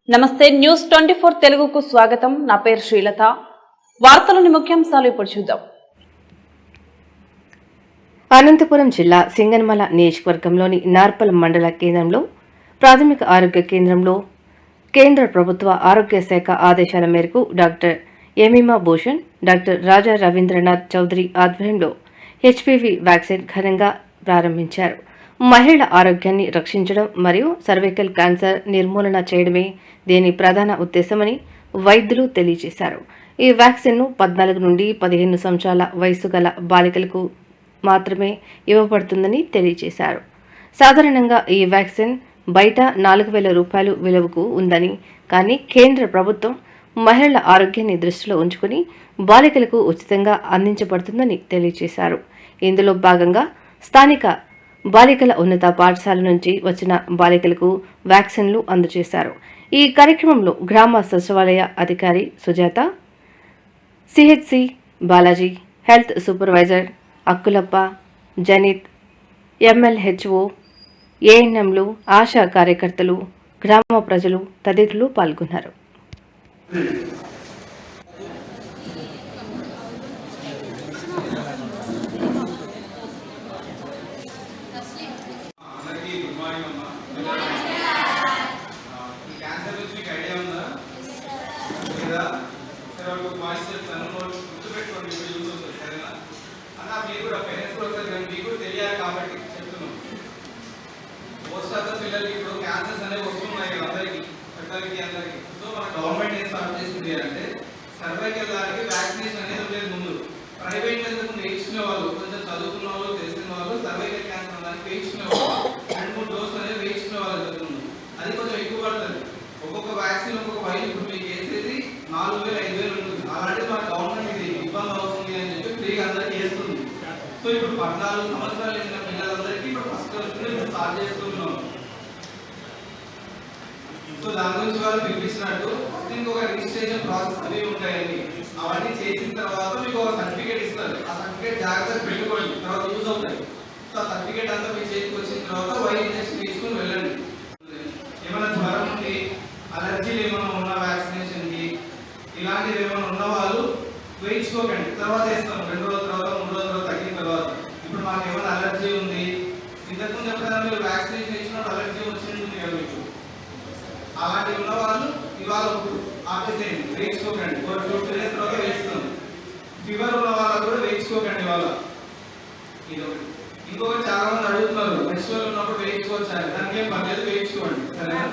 నమస్తే న్యూస్ 24 తెలుగుకు స్వాగతం. నా పేరు శ్రీలత. వార్తలోని ముఖ్యాంశాలు ఇప్పుడు చూద్దాం. అనంతపురం జిల్లా సింగనమల నియోజకవర్గంలోని నార్పల్ మండల కేంద్రంలో ప్రాథమిక ఆరోగ్య కేంద్రంలో కేంద్ర ప్రభుత్వ ఆరోగ్య శాఖ ఆదేశాల మేరకు డాక్టర్ ఎమిమా భూషణ్, డాక్టర్ రాజా రవీంద్రనాథ్ చౌదరి ఆధ్వర్యంలో హెచ్పివి వ్యాక్సిన్ ఘనంగా ప్రారంభించారు. మహిళల ఆరోగ్యాన్ని రక్షించడం మరియు సర్వైకల్ క్యాన్సర్ నిర్మూలన చేయడమే దీని ప్రధాన ఉద్దేశమని వైద్యులు తెలియజేశారు. ఈ వ్యాక్సిన్ను 14 నుండి 15 సంవత్సరాల వయసు గల బాలికలకు మాత్రమే ఇవ్వబడుతుందని తెలియజేశారు. సాధారణంగా ఈ వ్యాక్సిన్ బయట 4,000 రూపాయలు విలువకు ఉందని, కానీ కేంద్ర ప్రభుత్వం మహిళల ఆరోగ్యాన్ని దృష్టిలో ఉంచుకుని బాలికలకు ఉచితంగా అందించబడుతుందని తెలియజేశారు. ఇందులో భాగంగా స్థానిక బాలికల ఉన్నత పాఠశాల నుంచి వచ్చిన బాలికలకు వ్యాక్సిన్లు అందజేశారు. ఈ కార్యక్రమంలో గ్రామ సచివాలయ అధికారి Sujatha, CHC Balaji, health supervisor Akkulappa, Janith, MLHO, ఏఎన్ఎంలు, ఆశా కార్యకర్తలు, గ్రామ ప్రజలు తదితరులు పాల్గొన్నారు. మోస్ట్ ఆఫ్ ద పిల్లలకి ఇప్పుడు క్యాన్సర్స్ అనేవి వస్తున్నాయి అందరికి అందరికి. సో మన గవర్నమెంట్ ఏం స్టార్ట్ చేసింది అంటే సర్వైకల్ దానికి వ్యాక్సినేషన్ అనేది ఉండేది. ముందు ప్రైవేట్ ఎందుకు వేయించుకునే వాళ్ళు, కొంచెం చదువుకున్న వాళ్ళు, తెలిసిన వాళ్ళు సర్వైకల్ క్యాన్సర్ దానికి వేయించుకునే వాళ్ళు 2-3 డోసులు అనేది వేయించుకునే వాళ్ళు జరుగుతుంది. అది కొంచెం ఎక్కువ పడుతుంది. ఒక్కొక్క వ్యాక్సిన్ ఒక్కొక్క వైల్ ఇప్పుడు మీకు వేసేది 4,000-5,000 ఉంటుంది. అలాంటి మన గవర్నమెంట్ ఇది ఇబ్బంది అవుతుంది అని చెప్పి ఫ్రీగా అందరికి వేస్తుంది. సో ఇప్పుడు 14 సంవత్సరాలు వేసిన పిల్లలందరికీ ఇప్పుడు ఫస్ట్ వస్తుంది స్టార్ట్ చేస్తున్నాం. సో దాని గురించి వాళ్ళు పిలిపించినట్టు ఇంకొక రిజిస్ట్రేషన్ ప్రాసెస్ అవి ఉంటాయండి. అవన్నీ చేసిన తర్వాత మీకు ఒక సర్టిఫికేట్ ఇస్తారు. ఆ సర్టిఫికేట్ జాగ్రత్తగా పెట్టుకోండి, తర్వాత యూజ్ అవుతాయి. సో ఆ సర్టిఫికేట్ అంతా మీ చేతికి వచ్చిన తర్వాత వైల్ ఇంజెక్షన్ తీసుకుని వెళ్ళండి. ఏమైనా జ్వరం ఉంది, అలర్జీలు ఏమైనా ఉన్న వ్యాక్సినేషన్కి ఇలాంటివి ఏమైనా ఉన్న వాళ్ళు వేయించుకోకండి. తర్వాత వేస్తాం 2 రోజుల తర్వాత 3 రోజుల తర్వాత తగ్గిన తర్వాత. ఇప్పుడు మాకు ఏమైనా అలర్జీ ఉంది, ఇంతకుముందు ఎప్పుడైనా మీరు వ్యాక్సినేషన్ ఇచ్చినప్పుడు అలర్జీ వచ్చింది కదా మీకు, అలాంటివి ఉన్న వాళ్ళు ఇవాళ ఆపేసేయండి, వేయించుకోకండి. 2 days తర్వాత వేస్తాం. ఫీవర్ ఉన్న వాళ్ళు కూడా వేయించుకోకండి ఇవాళ. ఇదొకటి. ఇంకొకటి చాలా మంది అడుగుతున్నారు ఫెస్టివల్ ఉన్నప్పుడు వేయించుకోవచ్చు, దానికి ఏం పర్లేదు, వేయించుకోండి సరేనా.